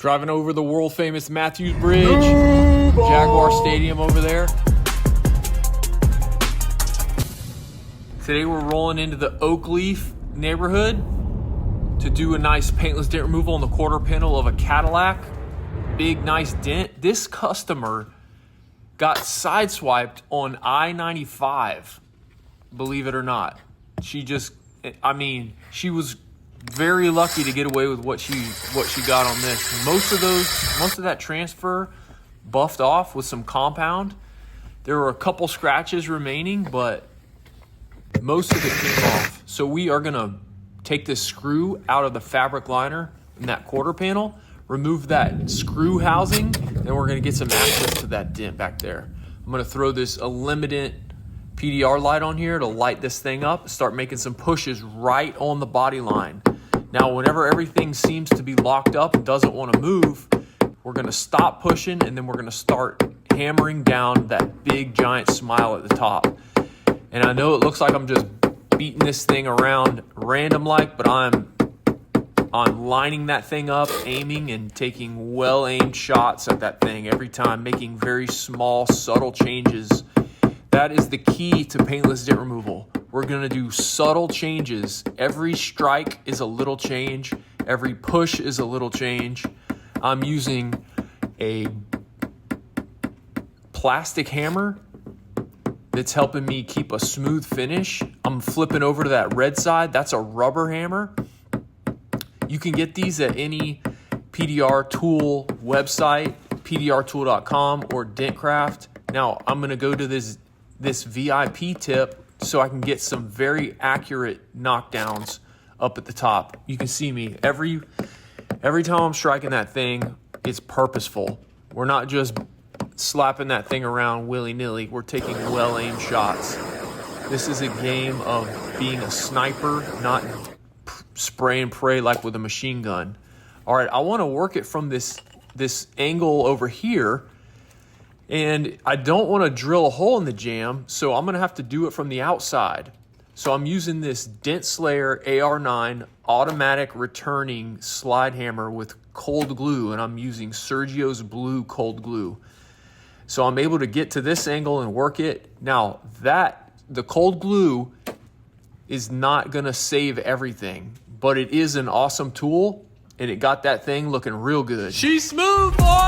Driving over the world famous Matthews Bridge, Jaguar Stadium over there. Today we're rolling into the Oakleaf neighborhood to do a nice paintless dent removal on the quarter panel of a Cadillac. Big, nice dent. This customer got sideswiped on I-95, believe it or not. She was very lucky to get away with what she got on this. Most of that transfer buffed off with some compound. There were a couple scratches remaining, but most of it came off. So we are gonna take this screw out of the fabric liner in that quarter panel, remove that screw housing, then we're gonna get some access to that dent back there. I'm gonna throw this Unlimited PDR light on here to light this thing up, start making some pushes right on the body line. Now, whenever everything seems to be locked up and doesn't want to move, we're going to stop pushing and then we're going to start hammering down that big giant smile at the top. And I know it looks like I'm just beating this thing around random like, but I'm lining that thing up, aiming and taking well-aimed shots at that thing every time, making very small, subtle changes. That is the key to paintless dent removal. We're gonna do subtle changes. Every strike is a little change. Every push is a little change. I'm using a plastic hammer that's helping me keep a smooth finish. I'm flipping over to that red side. That's a rubber hammer. You can get these at any PDR tool website, pdrtool.com or Dentcraft. Now, I'm gonna go to this VIP tip so I can get some very accurate knockdowns up at the top. You can see me every time I'm striking that thing, it's purposeful. We're not just slapping that thing around willy-nilly. We're taking well-aimed shots. This is a game of being a sniper, not spray and pray like with a machine gun. All right, I want to work it from this angle over here. And I don't want to drill a hole in the jamb, so I'm going to have to do it from the outside. So I'm using this Dent Slayer AR9 automatic returning slide hammer with cold glue, and I'm using Sergio's blue cold glue. So I'm able to get to this angle and work it. Now, the cold glue is not going to save everything, but it is an awesome tool, and it got that thing looking real good. She's smooth, boy!